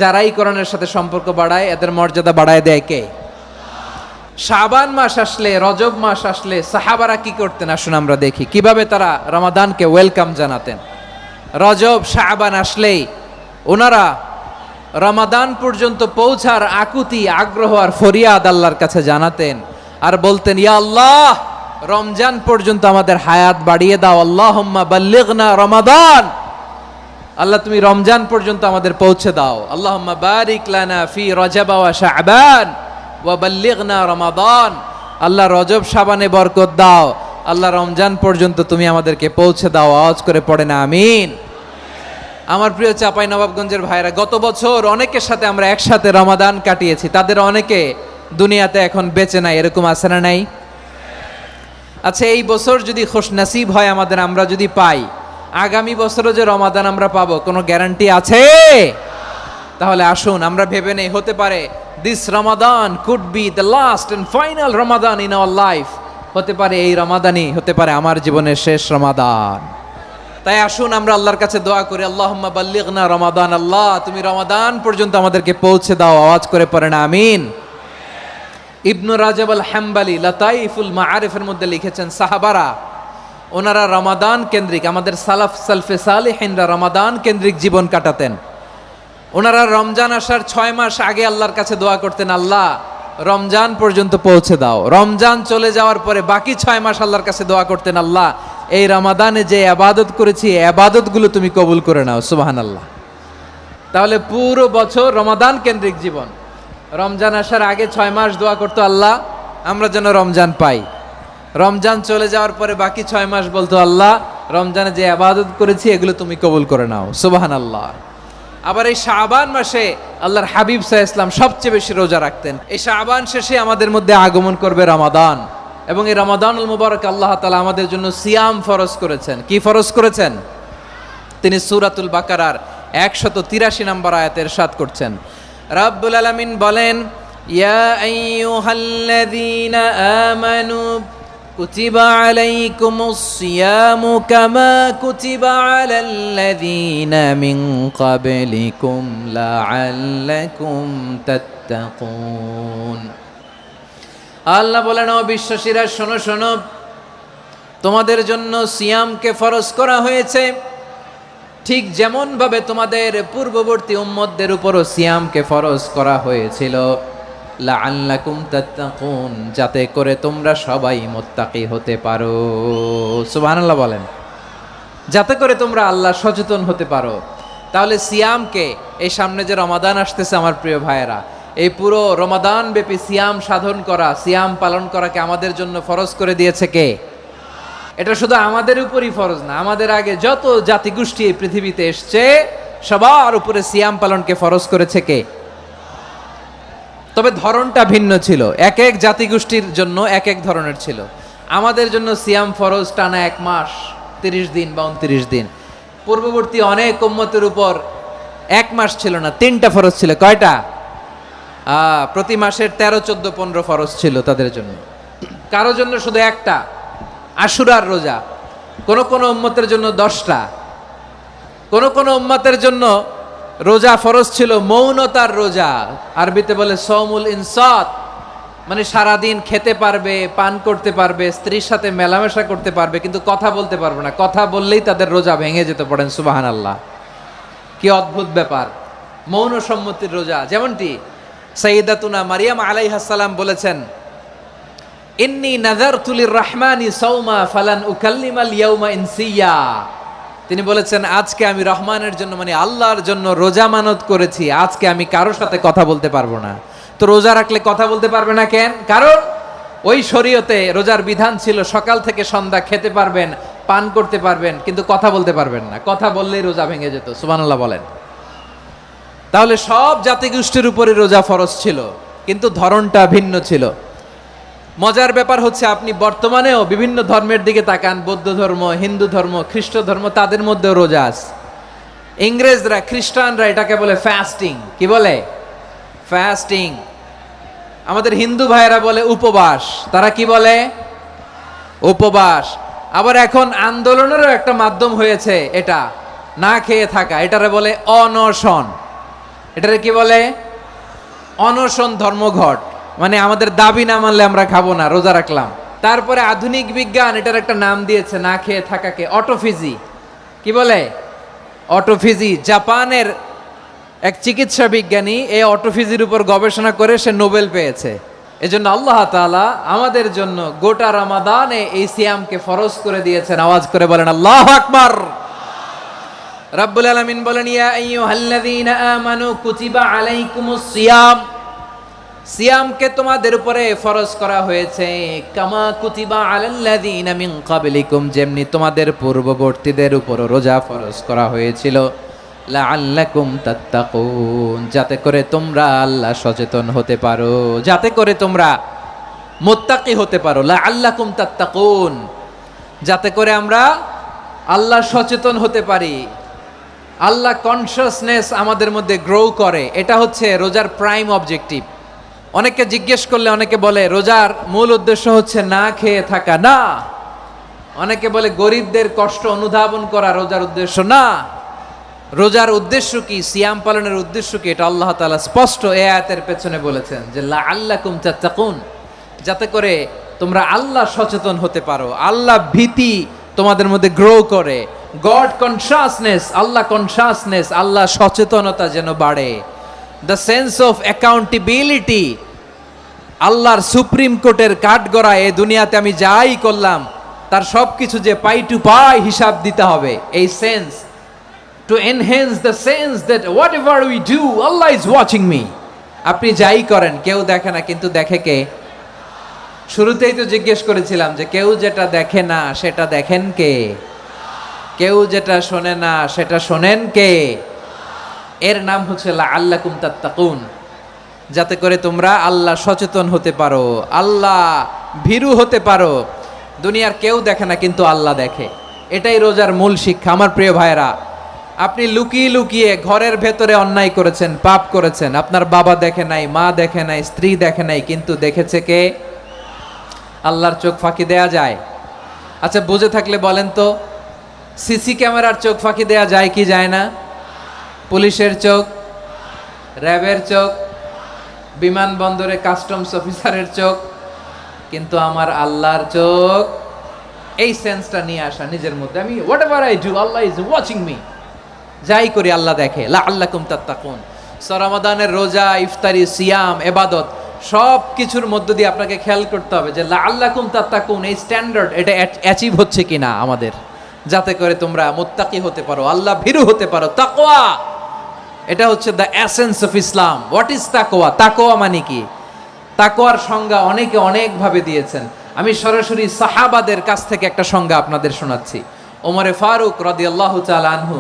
যারাই কোরআনের সাথে সম্পর্ক বাড়ায় এদের মর্যাদা বাড়ায় দেয় কে? শাবান মাস আসলে, রজব মাস আসলে সাহাবারা কি করতেন আসুন আমরা দেখি কিভাবে তারা রমাদানকে ওয়েলকাম জানাতেন। রজব শাবান আসলেই ওনারা রমাদান পর্যন্ত পৌঁছার আকুতি, আগ্রহ আর ফরিয়াদ আল্লাহর কাছে জানাতেন আর বলতেন, ইয়া আল্লাহ, রমজান পর্যন্ত আমাদের হায়াত বাড়িয়ে দাও। আল্লাহুম্মা বাল্লিগনা রমাদান, আল্লাহ তুমি রমজান পর্যন্ত আমাদের পৌঁছে দাও। আল্লাহুম্মা বারিক লানা ফি রজব ওয়া শাবান ওয়া বাল্লিগনা রমাদান, আল্লাহ রজব শাবানে বরকত দাও, আল্লাহ রমজান পর্যন্ত তুমি আমাদেরকে পৌঁছে দাও। আওয়াজ করে পড়ে না আমিন। আমার প্রিয় চাঁপাইনবাবগঞ্জের ভাইরা, গত বছর অনেকের সাথে আমরা একসাথে রমাদান কাটিয়েছি, তাদের অনেকে দুনিয়াতে এখন বেঁচে নাই, এরকম আছে না নাই? আচ্ছা, এই বছর যদি খুশনসিব হয় আমাদের, আমরা যদি পাই, আগামী বছরও যে রমাদান আমরা পাবো কোনো গ্যারান্টি আছে? তাহলে আসুন আমরা ভেবে নেই, হতে পারে this Ramadan could be the last and final Ramadan in our life. হতে পারে এই রমাদানই হতে পারে আমার জীবনের শেষ রমাদান। তাই আসুন আমরা আল্লাহর কাছে দোয়া করি, আল্লাহুম্মা বাল্লিগনা রমাদান, আল্লাহ তুমি রমাদান পর্যন্ত আমাদেরকে পৌঁছে দাও। আওয়াজ করে পড়েন আমিন। ইবনু রাজব আল হাম্বালি লাতাইফুল মাআরিফের মধ্যে লিখেছেন, সাহাবারা ওনারা রমাদান কেন্দ্রিক, আমাদের সালাফ সালফে সালেহিনরা রমাদান কেন্দ্রিক জীবন কাটাতেন। ওনারা রমজান আসার 6 মাস আগে আল্লাহর কাছে দোয়া করতেন, আল্লাহ রমজান পর্যন্ত পৌঁছে দাও। রমজান চলে যাওয়ার পরে বাকি 6 মাস আল্লাহর কাছে দোয়া করতেন, আল্লাহ এই রমাদানে যে ইবাদত করেছি ইবাদতগুলো তুমি কবুল করে নাও। সুবহানাল্লাহ। তাহলে পুরো বছর রমাদান কেন্দ্রিক জীবন। রমজান আসার আগে 6 মাস দোয়া করতো, আল্লাহ আমরা যেন রমজান পাই। রমজান চলে যাওয়ার পরে বাকি 6 মাস বলতো, আল্লাহ রমজানে যে ইবাদত করেছি এগুলো তুমি কবুল করে নাও। সুবহানাল্লাহ। আবার এই শাবান মাসে আল্লাহর হাবিব সাল্লাল্লাহু আলাইহি ওয়াসাল্লাম সবচেয়ে বেশি রোজা রাখতেন। এই শাবান শেষে আমাদের মধ্যে আগমন করবে রমাদান, এবং এই রমাদানুল মুবারক আল্লাহ তাআলা আমাদের জন্য সিয়াম ফরজ করেছেন। কি ফরজ করেছেন? তিনি সূরাতুল বাকারার 183 নম্বর আয়াতে ইরশাদ করছেন, রাব্বুল আলামিন বলেন, ইয়া আইয়ুহাল্লাযীনা আমানু কুতিবা আলাইকুমুস সিয়ামু কামা কুতিবা আলাল্লাযীনা মিন ক্বাবলিকুম লাআল্লাকুম তাত্তাকুন। আল্লাহ বলেন, ও বিশ্বাসীরা শোনো শোনো, তোমাদের জন্য সিয়ামকে ফরজ করা হয়েছে, ঠিক যেমন ভাবে তোমাদের পূর্ববর্তী উম্মতদের উপরও সিয়ামকে ফরজ করা হয়েছিল, লাআল্লাকুম তাত্তাকুন, যাতে করে তোমরা সবাই মুত্তাকি হতে পারো। সুবহানাল্লাহ বলেন, যাতে করে তোমরা আল্লাহ সচেতন হতে পারো। তাহলে সিয়ামকে, এই সামনে যে রমাদান আসতেছে আমার প্রিয় ভাইয়েরা, এই পুরো রমাদান ব্যাপী সিয়াম সাধন করা, সিয়াম পালন করাকে আমাদের জন্য ফরজ করে দিয়েছে কে? এটা শুধু আমাদের উপরই ফরজ না, আমাদের আগে যত জাতিগোষ্ঠী এই পৃথিবীতে এসছে সবার উপরে সিয়াম পালনকে ফরজ করেছে কে? তবে ধরনটা ভিন্ন ছিল, এক এক জাতিগোষ্ঠীর জন্য এক এক ধরনের ছিল। আমাদের জন্য সিয়াম ফরজ টানা 1 মাস 30 দিন বা 29 দিন। পূর্ববর্তী অনেক উম্মতের উপর 1 মাস ছিল না, 3টা ফরজ ছিল। কয়টা? প্রতি মাসের 13, 14, 15 ফরজ ছিল তাদের জন্য। কারো জন্য শুধু একটা, আশুরার রোজা। কোন কোন উম্মতের জন্য 10টা। কোন কোন উম্মতের জন্য রোজা ফরজ ছিল মৌনতার রোজা, আরবিতে বলে সওমুল ইনসাত, মানে সারাদিন খেতে পারবে, পান করতে পারবে, স্ত্রীর সাথে মেলামেশা করতে পারবে, কিন্তু কথা বলতে পারবে না। কথা বললেই তাদের রোজা ভেঙে যেতে। পড়েন সুবহানাল্লাহ। কি অদ্ভুত ব্যাপার! মৌন সম্মতির রোজা। যেমনটি সাইয়্যিদাতুনা মারিয়াম আলাইহাস সালাম বলেছেন, ইন্নী নাযারতু লির-রাহমানি সাওমা ফালান উকাল্লিমাল ইয়াওমা ইনসিয়া। তিনি বলেছেন, আজকে আমি রহমানের জন্য, মানে আল্লাহর জন্য রোজা মানত করেছি, আজকে আমি কারোর সাথে কথা বলতে পারবো না। তো রোজা রাখলে কথা বলতে পারবে না কেন? কারণ ওই শরীয়তে রোজার বিধান ছিল সকাল থেকে সন্ধ্যা খেতে পারবেন, পান করতে পারবেন, কিন্তু কথা বলতে পারবেন না। কথা বললেই রোজা ভেঙে যেত। সুবহানাল্লাহ বলেন। তাহলে সব জাতিগোষ্ঠীর উপরে রোজা ফরজ ছিল, কিন্তু ধরনটা ভিন্ন ছিল। মজার ব্যাপার হচ্ছে, আপনি বর্তমানেও বিভিন্ন ধর্মের দিকে তাকান, বৌদ্ধ ধর্ম, হিন্দু ধর্ম, খ্রিস্ট ধর্ম, তাদের মধ্যেও রোজা আছে। ইংরেজরা, খ্রিস্টানরা এটাকে বলে ফাস্টিং। কি বলে? ফাস্টিং। আমাদের হিন্দু ভাইয়েরা বলে উপবাস। তারা কি বলে? উপবাস। আবার এখন আন্দোলনেরও একটা মাধ্যম হয়েছে এটা, না খেয়ে থাকা, এটারে বলে অনশন। এটারে কি বলে? অনশন ধর্মঘট। মানে আমাদের দাবি না মানলে আমরা খাবো না, রোজা রাখলাম। তারপরে আধুনিক বিজ্ঞান এটার একটা নাম দিয়েছে না খেয়ে থাকাকে, অটোফিজি। কি বলে? অটোফিজি। জাপানের এক চিকিৎসা বিজ্ঞানী এই অটোফিজির উপর গবেষণা করে সে নোবেল পেয়েছে। এজন্য আল্লাহ তাআলা আমাদের জন্য গোটা রমাদানে এই সিয়ামকে ফরজ করে দিয়েছেন। আওয়াজ করে বলেন আল্লাহু আকবার। রাব্বুল আলামিন বলেন, ইয়া আইয়ুহাল্লাযীনা আমানু কুতিবা আলাইকুমুস সিয়াম, সিয়ামকে তোমাদের উপরে ফরজ করা হয়েছে, কামা কুতিবা আলাল্লাযীনা মিন ক্বাবলিকুম, যেমনি তোমাদের পূর্ববর্তীদের উপর রোজা ফরজ করা হয়েছিল, লাআল্লাকুম তাত্তাকুন, যাতে করে তোমরা আল্লাহ সচেতন হতে পারো, যাতে করে তোমরা মুত্তাকি হতে পারো। লাআল্লাকুম তাত্তাকুন, যাতে করে আমরা আল্লাহ সচেতন হতে পারি, আল্লাহ কনসিয়াসনেস আমাদের মধ্যে গ্রো করে। এটা হচ্ছে রোজার প্রাইম অবজেক্টিভ। অনেকে জিজ্ঞেস করলে অনেকে বলে রোজার মূল উদ্দেশ্য হচ্ছে না খেয়ে থাকা। না। অনেকে বলে গরিবদের কষ্ট অনুধাবন করা রোজার উদ্দেশ্য। না। রোজার উদ্দেশ্য কি, সিয়াম পালনের উদ্দেশ্য কি, এটা আল্লাহ তাআলা স্পষ্ট এই আয়াতের পেছনে বলেছেন যে লাআল্লাকুম তাত্তাকুন, যাতে করে তোমরা আল্লাহ সচেতন হতে পারো, আল্লাহ ভীতি তোমাদের মধ্যে গ্রো করে, গড কনসিয়াসনেস, আল্লাহ কনসিয়াসনেস, আল্লাহ সচেতনতা যেন বাড়ে, দ্য সেন্স অফ অ্যাকাউন্টেবিলিটি, আল্লাহর সুপ্রিম কোর্টের কাঠগড়ায় এই দুনিয়াতে আমি যাই করলাম তার সব কিছু যে পাই টু পাই হিসাব দিতে হবে, এই sense, to enhance the sense that whatever we do, Allah is watching me. আপনি যাই করেন কেউ দেখে না, কিন্তু দেখে কে? শুরুতেই তো জিজ্ঞেস করেছিলাম যে কেউ যেটা দেখে না সেটা দেখেন কে? কেউ যেটা শোনে না সেটা শোনেন কে? এর নাম হচ্ছে লাআল্লাকুম তাত্তাকুন, যাতে করে তোমরা আল্লাহ সচেতন হতে পারো, আল্লাহ ভীরু হতে পারো। দুনিয়ার কেউ দেখে না, কিন্তু আল্লাহ দেখে। এটাই রোজার মূল শিক্ষা। আমার প্রিয় ভাইরা, আপনি লুকিয়ে লুকিয়ে ঘরের ভেতরে অন্যায় করেছেন, পাপ করেছেন, আপনার বাবা দেখে নাই, মা দেখে নাই, স্ত্রী দেখে নাই, কিন্তু দেখেছে কে? আল্লাহর চোখ ফাঁকি দেয়া যায়? আচ্ছা, বুঝে থাকলে বলেন তো, সিসি ক্যামেরার চোখ ফাঁকি দেয়া যায় কি যায় না? পুলিশের চোখ, র্যাবের চোখ, বিমানবন্দরে কাস্টমস অফিসারের চোখ, কিন্তু আমার আল্লাহর চোখ। এই সেন্সটা নিয়ে আসা নিজের মধ্যে, আমি what ever I do Allah is watching me, যাই করি আল্লাহ দেখে। লাআল্লাকুম তাত্তাকুন। রমাদানের রোজা, ইফতারি, সিয়াম, ইবাদত সব কিছুর মধ্য দিয়ে আপনাকে খেয়াল করতে হবে যে লাআল্লাকুম তাত্তাকুন এই স্ট্যান্ডার্ড এটা অ্যাচিভ হচ্ছে কিনা আমাদের, যাতে করে তোমরা মুত্তাকি হতে পারো, আল্লাহ ভীরু হতে পারো। তাকওয়া, এটা হচ্ছে the essence of Islam. What is তাকওয়া? তাকওয়া মানে কি? তাকওয়ার সংজ্ঞা অনেকে অনেকভাবে দিয়েছেন। আমি সরাসরি সাহাবাদের কাছ থেকে একটা সংজ্ঞা আপনাদের শোনাচ্ছি। ওমরে ফারুক রাদিয়াল্লাহু তাআলা আনহু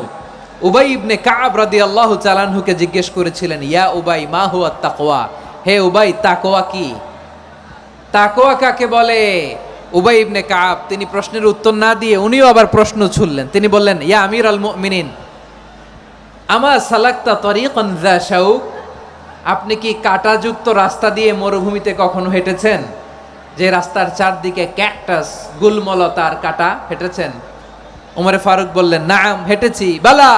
উবাই ইবনে কাব রাদিয়াল্লাহু তাআলা আনহুকে জিজ্ঞেস করেছিলেন, ইয়া উবাই মা হুয়া তাকওয়া, হে উবাই তাকওয়া কি? তাকওয়া কাকে বলে? উবাই ইবনে কাব তিনি প্রশ্নের উত্তর না দিয়ে উনিও আবার প্রশ্ন ছুড়লেন। তিনি বললেন, ইয়া আমিরাল মুমিনিন, আমা সালাকতা তরিকান যা শাউক, আপনি কি কাঁটাযুক্ত রাস্তা দিয়ে মরুভূমিতে কখনো হেঁটেছেন? যে রাস্তার চারদিকে ক্যাকটাস, গুলমলতার কাঁটা, হেঁটেছেন? ওমরে ফারুক বললেন, নাম, হেঁটেছি। বালা,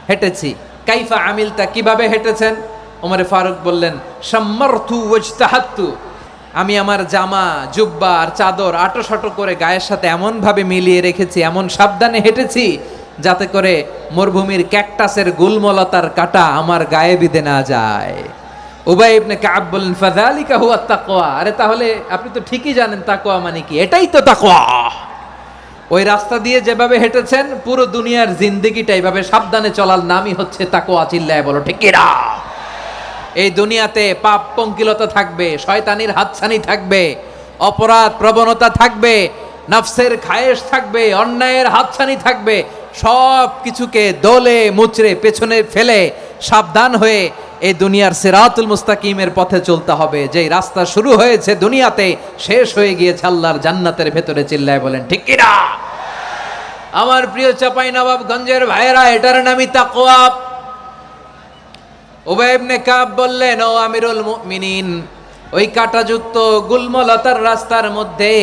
হেঁটেছি। কাইফা আমিলতা, কিভাবে হেঁটেছেন? ওমরে ফারুক বললেন, শাম্মারতু ওয়াজতাহাত্তু, আমি আমার জামা, জুব্বা আর চাদর আটোসাটো করে গায়ের সাথে এমন ভাবে মিলিয়ে রেখেছি, এমন সাবধানে হেঁটেছি যাতে করে মরুভূমির ক্যাকটাসের গুলমলতার কাঁটা আমার গায়ে বিঁধে না যায়। উবাই ইবনে কাব বললেন, ফাযালিকা হুয়া তাকওয়া, আরে তাহলে আপনি তো ঠিকই জানেন তাকওয়া মানে কি, এটাই তো তাকওয়া। ওই রাস্তা দিয়ে যেভাবে হেঁটেছেন পুরো দুনিয়ার জিন্দেগিটা এইভাবে সাবধানে চলার নামই হচ্ছে তাকওয়া। চিল্লায় বলো ঠিক কিনা? এই দুনিয়াতে পাপ পঙ্কিলতা থাকবে, শয়তানির হাতছানি থাকবে, অপরাধ প্রবণতা থাকবে, নফসের খায়েশ থাকবে, অন্যায়ের হাতছানি থাকবে। সব কিছুকে দোলে মুচড়ে পেছনে ফেলে সাবধান হয়ে এই দুনিয়ার সিরাতুল মুস্তাকিমের পথে চলতে হবে। যেই রাস্তা শুরু হয়েছে দুনিয়াতে, শেষ হয়ে গিয়েছে আল্লাহর জান্নাতের ভেতরে। চিল্লায় বলেন ঠিক কিনা? আমার প্রিয় চাঁপাইনবাবগঞ্জের ভাইয়েরা, এটার নামই তাকওয়া। উবাই ইবনে কাব বললেন, ও আমিরুল মুমিনিন, ওই কাঁটাযুক্ত গুলমলতার রাস্তার মধ্যে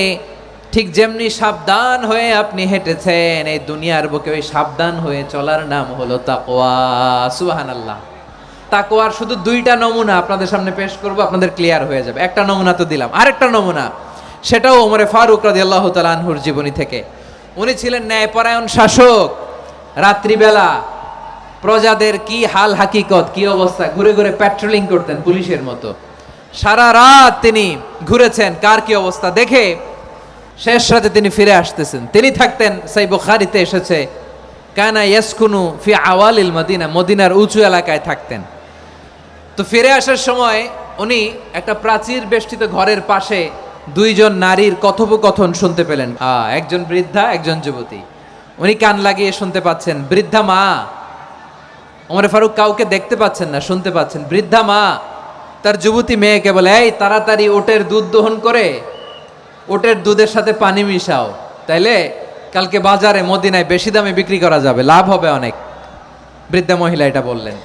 ঠিক যেমনি সাবধান হয়ে আপনি হেঁটেছেন, এই দুনিয়ার বুকে ওই সাবধান হয়ে চলার নাম হলো তাকওয়া। সুবহানাল্লাহ। তাকওয়ার শুধু দুইটা নমুনা আপনাদের সামনে পেশ করব, আপনাদের ক্লিয়ার হয়ে যাবে। একটা নমুনা তো দিলাম, আরেকটা নমুনা, সেটাও ওমরে ফারুক রাদিয়াল্লাহু তাআলা আনহুর জীবনী থেকে। উনি ছিলেন ন্যায়পরায়ণ শাসক। রাত্রিবেলা প্রজাদের কি হাল হাকিকত, কি অবস্থা, ঘুরে ঘুরে প্যাট্রোলিং করতেন পুলিশের মতো। সারা রাত তিনি ঘুরেছেন কার কি অবস্থা দেখে, শেষ রাতে তিনি ফিরে আসতেছেন। তিনি থাকতেন, সেই বুখারীতে এসেছে, কানা ইয়াসকুনু ফি আওয়ালিল মদিনা, মদিনার উঁচু এলাকায় থাকতেন। তো ফিরে আসার সময় উনি একটা প্রাচীর বেষ্টিত ঘরের পাশে দুইজন নারীর কথোপকথন শুনতে পেলেন। একজন বৃদ্ধা, একজন যুবতী। উনি কান লাগিয়ে শুনতে পাচ্ছেন। বৃদ্ধা মা, ওমর ফারুক কাউকে দেখতে পাচ্ছেন না, শুনতে পাচ্ছেন। বৃদ্ধা মা তার যুবতী মেয়েকে বলে, এই তাড়াতাড়ি ওটের দুধ দহন করে ওটের দুধের সাথে পানি মিশাও, তাইলে কালকে বাজারে মদিনায় বেশি দামে বিক্রি করা যাবে, লাভ হবে অনেক। বৃদ্ধা মহিলা এটা বললেন।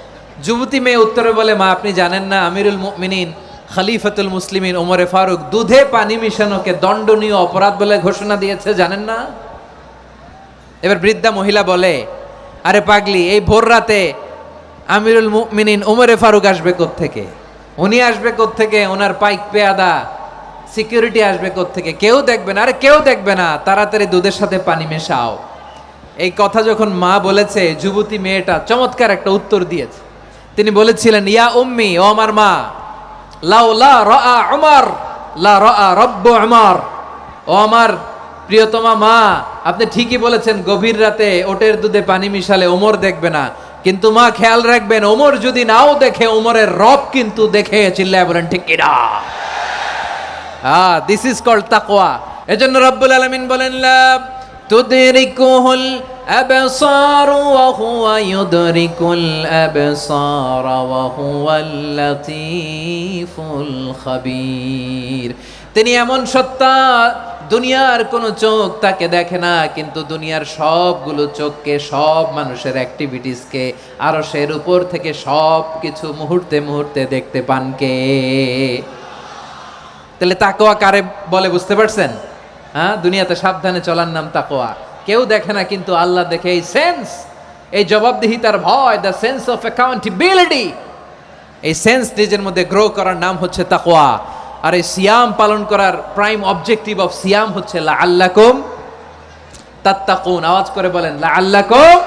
যুবতী মেয়ে উত্তরে বলে, মা আপনি জানেন না আমিরুল মুমিনিন খলিফাতুল মুসলিমিন ওমরে ফারুক দুধে পানি মিশানোকে দণ্ডনীয় অপরাধ বলে ঘোষণা দিয়েছে, জানেন না? এবার বৃদ্ধা মহিলা বলে, আরে পাগলি, এই ভোর রাতে আমিরুল মুমিনিন ওমরে ফারুক আসবে কোত্থেকে? উনি আসবে কোত্থেকে? ওনার পাইক পেয়াদা সিকিউরিটি আসবে কোত্থেকে? কেউ দেখবে না। আরে কেউ দেখবে না, তাড়াতাড়ি দুধের সাথে পানি মেশাও। এই কথা যখন মা বলেছে, যুবতী মেয়েটা চমৎকার একটা উত্তর দিয়েছে। তিনি বলেছিলেন, ইয়া উম্মি, ও আমার মা, লাউলা রাআ উমর লা রাআ রব্বু উমর। ও আমার প্রিয়তমা মা, আপনি ঠিকই বলেছেন, গভীর রাতে ওটের দুধে পানি মিশালে ওমর দেখবে না, কিন্তু মা খেয়াল রাখবেন, ওমর যদি নাও দেখে, ওমরের রব কিন্তু দেখে। চিল্লায় বলেন ঠিক কিনা? দিস ইজ কল্ড তাকওয়া। এজন্য রব্বুল আলামিন বলেন, লা তুদরিকুহুল আবসার ওয়া হুয়া ইউদরিকুল আবসার ওয়া হুয়াল লাতীফুল খাবীর। তিনি এমন সত্তা, দুনিয়ার কোনো চোখ তাকে দেখে না, কিন্তু দুনিয়ার সবগুলো চোখকে, সব মানুষের অ্যাক্টিভিটিসকে আরশের উপর থেকে সব কিছু মুহূর্তে মুহূর্তে দেখতে পান কে? তাহলে তাকওয়া কারে বলে বুঝতে পারছেন? দুনিয়াতে সাবধানে চলার নাম তাকওয়া। কেউ দেখে না, কিন্তু আল্লাহ দেখে। এই সেন্স, এই জবাবদিহিতার ভয়, দ্য সেন্স অফ অ্যাকাউন্টেবিলিটি, এই সেন্স নিজের মধ্যে গ্রো করার নাম হচ্ছে তাকওয়া। আর এই সিয়াম পালন করার প্রাইম অবজেক্টিভ অফ সিয়াম হচ্ছে লাআল্লাকুম তাত্তাকুন। আওয়াজ করে বলেন, লাআল্লাকুম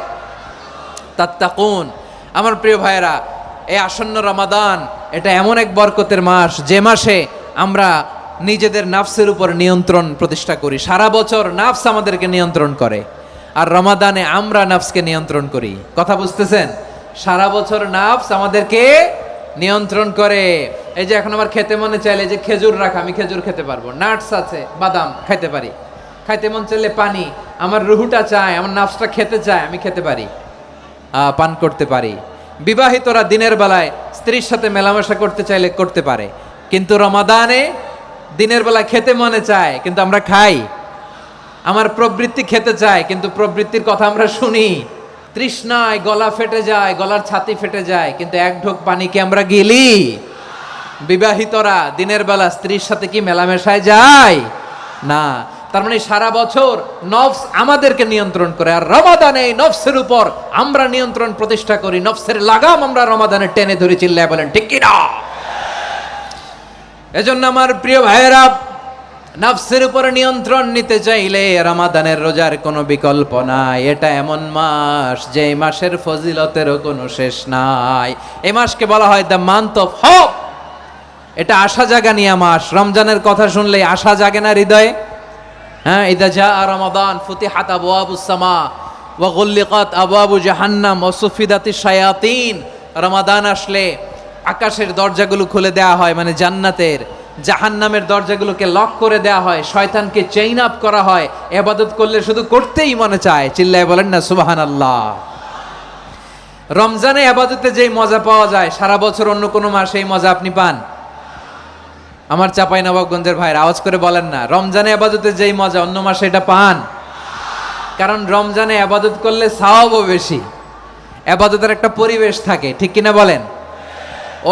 তাত্তাকুন। আমার প্রিয় ভাইয়েরা, এই আসন্ন রমাদান, এটা এমন এক বরকতের মাস, যে মাসে আমরা নিজেদের নাফসের উপর নিয়ন্ত্রণ প্রতিষ্ঠা করি। সারা বছর নাফস আমাদেরকে নিয়ন্ত্রণ করে, আর রমাদানে আমরা নাফসকে নিয়ন্ত্রণ করি। কথা বুঝতেছেন? সারা বছর নাফস আমাদেরকে নিয়ন্ত্রণ করে। এই যে এখন আমার খেতে মনে চাইলে যে খেজুর রাখা, আমি খেজুর খেতে পারবো, নাটস আছে, বাদাম খাইতে পারি। খাইতে মন চাইলে পানি, আমার রুহুটা চায়, আমার নাফসটা খেতে চায়, আমি খেতে পারি, পান করতে পারি। বিবাহিতরা দিনের বেলায় স্ত্রীর সাথে মেলামেশা করতে চাইলে করতে পারে, কিন্তু রমাদানে দিনের বেলা খেতে মনে চায়, কিন্তু আমরা খাই। আমার প্রবৃত্তি খেতে চায়, কিন্তু প্রবৃত্তির কথা আমরা শুনি। তৃষ্ণায় গলা ফেটে যায়, গলার ছাতি ফেটে যায়, কিন্তু এক ঢোক পানি কি আমরা গিলি? বিবাহিতরা দিনের বেলা স্ত্রীর সাথে কি মেলামেশায় যায়? না। তার মানে সারা বছর নফস আমাদেরকে নিয়ন্ত্রণ করে, আর রমাদানে এই নফসের উপর আমরা নিয়ন্ত্রণ প্রতিষ্ঠা করি। নফসের লাগাম আমরা রমাদানে টেনে ধরে। চিল্লায় বলেন ঠিক কিনা? এজন্য আমার প্রিয় ভাইয়েরা, নফসের উপরে নিয়ন্ত্রণ নিতে চাইলে রমাদানের রোজার কোনো বিকল্প নাই। এটা এমন মাস, যে মাসের ফজিলতেরও কোনো শেষ নাই। এই মাসকে বলা হয় দ্য মান্থ অফ হোপ। এটা আশা জাগানিয়া মাস। রমজানের কথা শুনলেই আশা জাগে না হৃদয়ে? হ্যাঁ, ইদা জা রমাদান ফুতিহাত আবওয়াবুস সামা ওয়া গুল্লিকাত আবওয়াবু জাহান্নাম ওয়া সুফিদাতিশ শায়াতিন। রমাদান আসলে আকাশের দরজাগুলো খুলে দেওয়া হয়, মানে জান্নাতের। জাহান্নামের দরজাগুলোকে লক করে দেওয়া হয়, শয়তানকে চেইন আপ করা হয়। ইবাদত করলে শুধু করতেই মনে চায়। চিল্লায় বলেন না সুবহানাল্লাহ। রমজানে ইবাদতে যেই মজা পাওয়া যায়, সারা বছর অন্য কোনো মাসে এই মজা আপনি পান? আমার চাঁপাইনবাবগঞ্জের ভাইরা আওয়াজ করে বলেন না, রমজানে ইবাদতে যেই মজা অন্য মাসে এটা পান? কারণ রমজানে ইবাদত করলে সওয়াবও বেশি, ইবাদতের একটা পরিবেশ থাকে, ঠিক কিনা বলেন?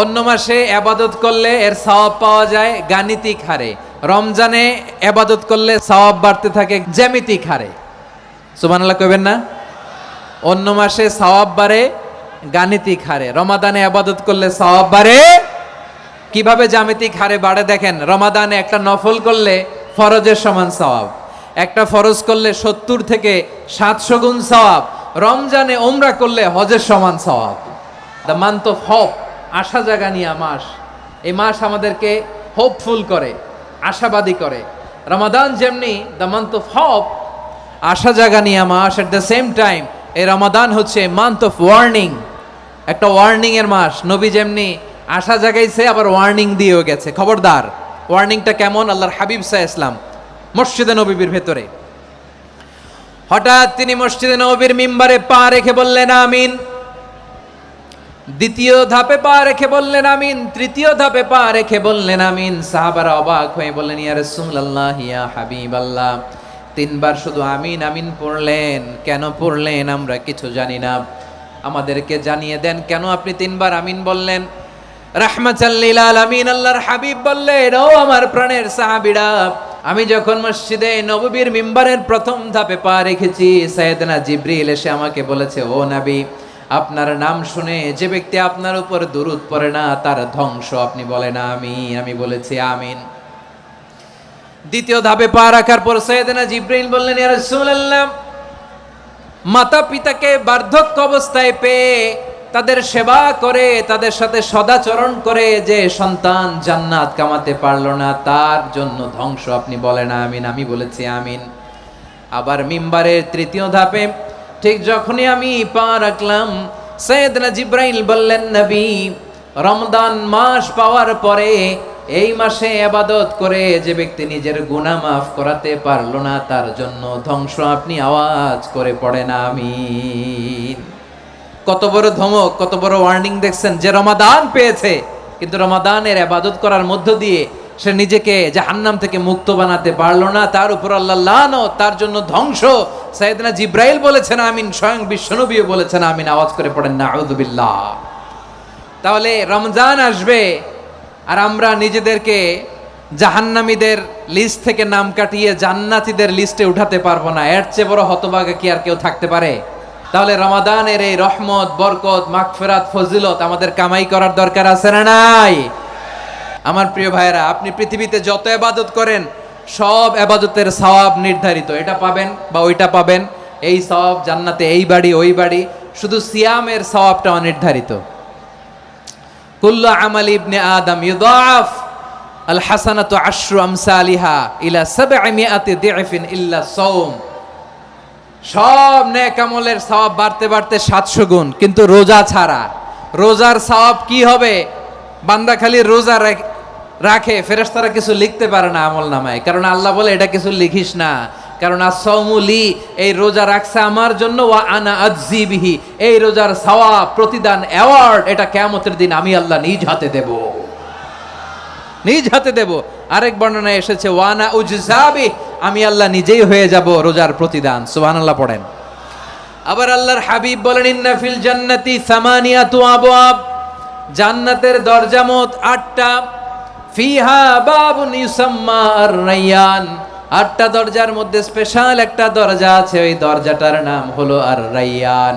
অন্য মাসে ইবাদত করলে এর সওয়াব পাওয়া যায় গাণিতিক হারে, রমজানে ইবাদত করলে সওয়াব বাড়তে থাকে জ্যামিতিক হারে। সুবহানাল্লাহ কইবেন না? অন্য মাসে সওয়াব বাড়ে গাণিতিক হারে। রমাদানে ইবাদত করলে সওয়াব বাড়ে। কিভাবে জ্যামিতিক হারে বাড়ে দেখেন, রমাদানে একটা নফল করলে ফরজের সমান সওয়াব, একটা ফরজ করলে 70 থেকে 700 গুণ সওয়াব, রমজানে ওমরা করলে হজের সমান সওয়াব। দ্য মান্থ অফ হোপ, আশা জাগানিয়া মাস। এই মাস আমাদেরকে হোপফুল করে, আশাবাদী করে। রমাদান যেমনি দ্য মান্থ অফ হোপ, আশা জাগানিয়া মাস, এট দ্য সেম টাইম এই রমাদান হচ্ছে মান্থ অফ ওয়ার্নিং, একটা ওয়ার্নিং এর মাস। নবী যেমনি আশা জাগাইছে, আবার ওয়ার্নিং দিয়েও গেছে, খবরদার। ওয়ার্নিংটা কেমন? আল্লাহর হাবিব সাল্লাল্লাহু আলাইহি ওয়াসাল্লাম মসজিদে নববীর ভেতরে, হঠাৎ তিনি মসজিদে নববীর মিম্বারে পা রেখে বললেন আমিন। দ্বিতীয় ধাপে পা রেখে বললেন আমিন, তৃতীয় ধাপে পা রেখে বললেন আমিন। সাহাবারা অবাক হয়ে বললেন, ইয়া রাসূলুল্লাহ, ইয়া হাবিবাল্লাহ, 3 বার শুধু আমিন আমিন পড়লেন, কেন পড়লেন আমরা কিছু জানি না, আমাদেরকে জানিয়ে দেন কেন আপনি 3 বার আমিন বললেন। রাহমাতাল লিল আলামিন আল্লাহর হাবিব বললেন, ও আমার প্রাণের সাহাবীরা, আমি যখন মসজিদে নববীর মিম্বারের প্রথম ধাপে পা রেখেছি, সাইয়েদনা জিবরিল এসে আমাকে বলেছে, ও নবী, আপনার নাম শুনে যে ব্যক্তি আপনার উপর দুরূদ পড়ে না তার ধ্বংস। আপনি বলেন আমিন। আমি বলেছি আমিন। দ্বিতীয় ধাপে পা রাখার পর সাইয়েদনা জিবরিল বললেন, ইয়া রাসূলুল্লাহ, মাতা পিতাকে বার্ধক্য অবস্থায় পেয়ে তাদের সেবা করে, তাদের সাথে সদাচরণ করে যে সন্তান জান্নাত কামাতে পারলো না, তার জন্য ধ্বংস। আপনি বলেন আমিন। আমি বলেছি আমিন। আবার মিম্বারের তৃতীয় ধাপে ঠিক যখনই আমি পা রাখলাম, সাইয়েদনা জিবরাইল বললেন, নবী, রমজান মাস পাওয়ার পরে এই মাসে ইবাদত করে যে ব্যক্তি নিজের গুনাহ মাফ করাতে পারলো না, তার জন্য ধ্বংস। আপনি আওয়াজ করে পড়েন আমিন। কত বড় ধমক, কত বড় ওয়ার্নিং দেখছেন। যে রমাদান পেয়েছে, কিন্তু রমাদানের ইবাদত করার মধ্য দিয়ে সে নিজেকে জাহান্নাম থেকে মুক্ত বানাতে পারলো না, তার উপর আল্লাহ লানত, তার জন্য ধ্বংস। সাইয়েদনা জিবরাইল বলেছেন আমিন, স্বয়ং বিশ্বনবীও বলেছেন আমিন। আওয়াজ করে পড়েন নাউযু বিল্লাহ। তাহলে রমজান আসবে আর আমরা নিজেদেরকে জাহান্নামীদের লিস্ট থেকে নাম কাটিয়ে জান্নাতীদের লিস্টে উঠাতে পারবো না। এর চেয়ে বড় হতভাগা কি আর কেউ থাকতে পারে? তাহলে রমাদানের এই রহমত, বরকত, মাগফিরাত, ফজিলত আমাদের কামাই করার দরকার আছে না নাই? আমার প্রিয় ভাইয়েরা, আপনি পৃথিবীতে যত ইবাদত করেন সব ইবাদতের সওয়াব নির্ধারিত। এটা পাবেন বা ওইটা পাবেন, এই সওয়াব জান্নাতে, এই বাড়ি ওই বাড়ি। শুধু সিয়ামের সওয়াবটা অনির্ধারিত। কুল্লু আমালি ইবনে আদম ইউদাফ আল হাসানাতু আশরু আমসালিহা ইলা 700 দি'ফিন ইল্লা সাওম। সব নেক আমলের সওয়াব বাড়তে বাড়তে 700 গুণ, কিন্তু রোজা ছাড়া। রোজার সওয়াব কি হবে? বান্দা খালি রোজা রাখে, ফেরেশতারা কিছু লিখতে পারে না আমল নামায়, কারণ আল্লাহ বলে এটা কিছু লিখিস না, কারণ as-সাওমু লি, এই রোজা রাখছে আমার জন্য, ওয়া আনা আজজি বিহি, এই রোজার সওয়াব, প্রতিদান, অ্যাওয়ার্ড, এটা কিয়ামতের দিন আমি আল্লাহ নিজ হাতে দেব, নিজ হাতে দেব। আরেক বর্ণনায় এসেছে ওয়া আনা উজজাবি, আমি আল্লাহ নিজেই হয়ে যাব রোজার প্রতিদান। সুবহানাল্লাহ পড়েন। আবার আল্লাহর হাবিব বলেন, ইন্না ফিল জান্নাতি সামানিয়াতু আবওয়াব, জান্নাতের দরজা মোট 8টা। ফিহা বাবুন ইউসাম্মা আর-রায়্যান, 8টা দরজার মধ্যে স্পেশাল একটা দরজা আছে, ওই দরজাটার নাম হলো আর-রায়্যান।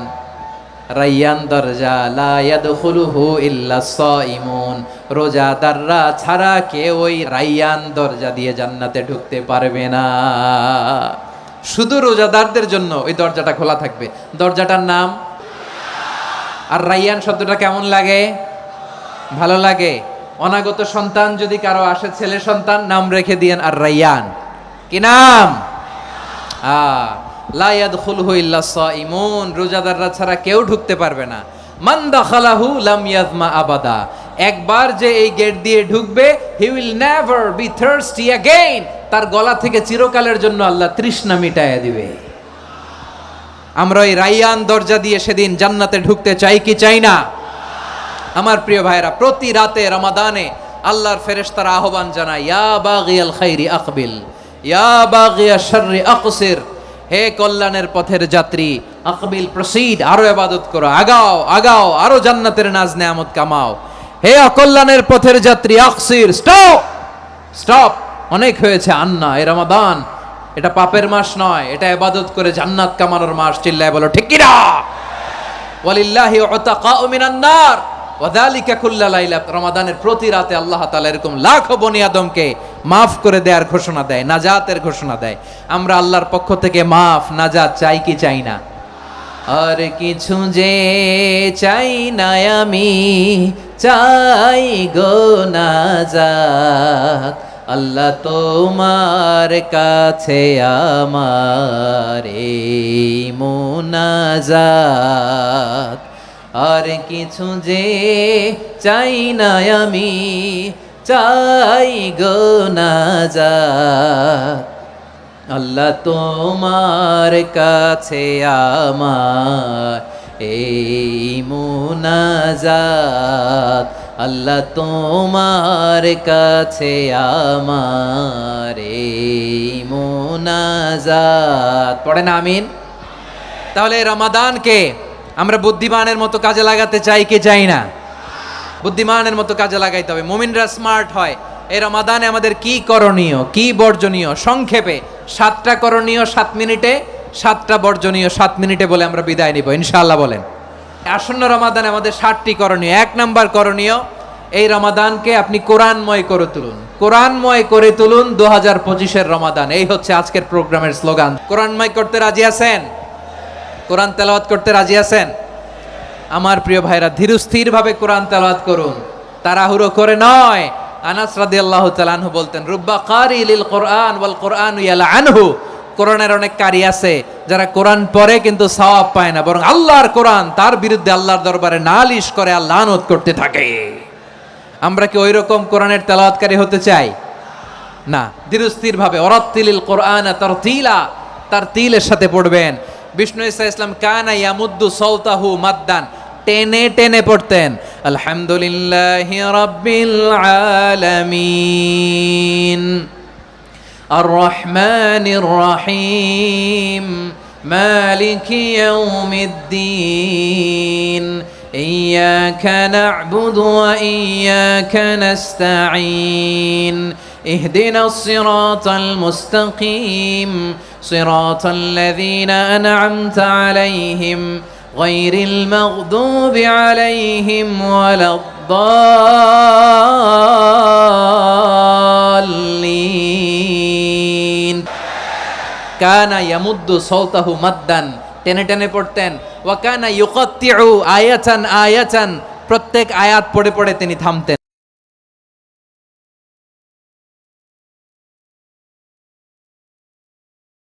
রায়্যান দরজা, লা ইয়াদখুলুহু ইল্লা সাইমুন, রোজাদাররা ছাড়া কেউ ওই রায়্যান দরজা দিয়ে জান্নাতে ঢুকতে পারবে না। শুধু রোজাদারদের জন্য ওই দরজাটা খোলা থাকবে। দরজাটার নাম আর রায়্যান। শব্দটা কেমন লাগে? ভালো লাগে। অনাগত সন্তান যদি কারো আসে, ছেলে সন্তান, নাম রেখে দিয়েন আর রায়্যান। কি নাম? লা ইয়াদখুলুহু ইল্লা সাইমুন, রোজাদাররা ছাড়া কেউ ঢুকতে পারবে না। মান দাখালাহু লাম ইয়াজমা আবাদা, একবার যে এই গেট দিয়ে ঢুকবে, he will never be thirsty again, তার গলা থেকে চিরকালের জন্য আল্লাহ তৃষ্ণা মিটাইয়া দিবে। আমরা ওই রায়্যান দরজা দিয়ে সেদিন জান্নাতে ঢুকতে চাই কি চাই না? আমার প্রিয় ভাইরা, প্রতি রাতে রমাদানে আল্লাহর ফেরেশতারা আহ্বান জানায়, ইয়া বাগিয়াল খাইরি আকবিল, ইয়া বাগিয়াশ শাররি আকসির, হে কল্যাণের পথের যাত্রী, আকবিল, প্রসিড, আরো ইবাদত করো, আগাও আগাও, আরো জান্নাতের নাজ নেয়ামত কামাও। হে অকল্যাণের পথের যাত্রী, আকসির, স্টপ স্টপ, অনেক হয়েছে। আন্না, এ রমাদান এটা পাপের মাস নয়, এটা ইবাদত করে জান্নাত কামানোর মাস। চিল্লায় বলো ঠিক কি না? ওয়ালিল্লাহি উতাকাউ মিনান নার ওয়া যালিকা কুল্লা লাইলা। রমাদানের প্রতি রাতে আল্লাহ তাআলা এরকম লাখো বনি আদমকে মাফ করে দেওয়ার ঘোষণা দেয়, নাজাতের ঘোষণা দেয়। আমরা আল্লাহর পক্ষ থেকে মাফ নাজাত চাই কি চাই না? আর কিছু যে চাই না আমি, চাই গো নাজাত, আল্লাহ তোমার কাছে আমার এই মুনাজাত। আর কিছু যে চাই না আমি, চাই গো নাজাত, আল্লাহ তোমার কাছে আমার এই মুনাজাত, আল্লাহ তোমার কাছে আমার এই মুনাজাত। পড়েন আমিন। তাহলে রমাদানকে আমরা বুদ্ধিমানের মতো কাজে লাগাতে চাই কি চাই না? বুদ্ধিমানের মতো কাজে লাগাইতে হবে। মুমিনরা স্মার্ট হয়। এই রমাদানে আমাদের কি করণীয়, কি বর্জনীয়, সংক্ষেপে 7টা করণীয় 7 মিনিটে, 7টা বর্জনীয় 7 মিনিটে বলে আমরা বিদায় নিব ইনশাআল্লাহ। বলেন আসন্ন রমাদানে আমাদের 7টি করণীয়। 1 নাম্বার করণীয়, এই রমাদানকে আপনি কোরআনময় করে তুলুন। কোরআনময় করে তুলুন 2025-এর রমাদান। এই হচ্ছে আজকের প্রোগ্রামের স্লোগান। কোরআনময় করতে রাজি আছেন? কোরআন তেলাওয়াত করতে রাজি আছেন? আমার প্রিয় ভাইরা, ধীরস্থির ভাবে কোরআন তেলাওয়াত করুন, তাড়াহুড়ো করে নয়। আনাস রাদিয়াল্লাহু তাআলা আনহু বলতেন, রুব্বা কারি লিল কোরআন ওয়াল কোরআনু ইয়ালআনহু। কোরআনের অনেক কারি আছে যারা কোরআন পড়ে কিন্তু সওয়াব পায় না, বরং আল্লাহর কোরআন তার বিরুদ্ধে আল্লাহর দরবারে নালিশ করে আর লানত করতে থাকে। আমরা কি ওই রকম কোরআনের তেলাওয়াতকারী হতে চাই? না। ধীরস্থির ভাবে ওয়ারাত্তিলিল কোরআনা তারতিলা, তারতিলের সাথে পড়বেন। বিষ্ণু ঈসা ইসলাম কানা ইয়ামুদ্দু সাওতাহু মাদ্দান, টেনে টেনে পড়তেন। আলহামদুলিল্লাহি রাব্বিল আলামিন আর রহমানির রহিম মালিকি ইয়াউমিদ্দিন ইয়্যাকা না'বুদু ওয়া ইয়্যাকা নাস্তাঈন ইহদিনাস সিরাতাল মুস্তাকিম সিরাতাল লাযীনা আন'আমতা আলাইহিম গায়রিল মাগদুবি আলাইহিম ওয়ালাদ-দাল্লিন। কানা ইয়ামুদ্দু সাওতাহু মাদ্দান, টেনে টেনে পড়তেন। ওয়া কানা ইউকাত্তিউ আয়াতান আয়াতান, প্রত্যেক আয়াত পড়ে পড়ে তিনি থামতেন।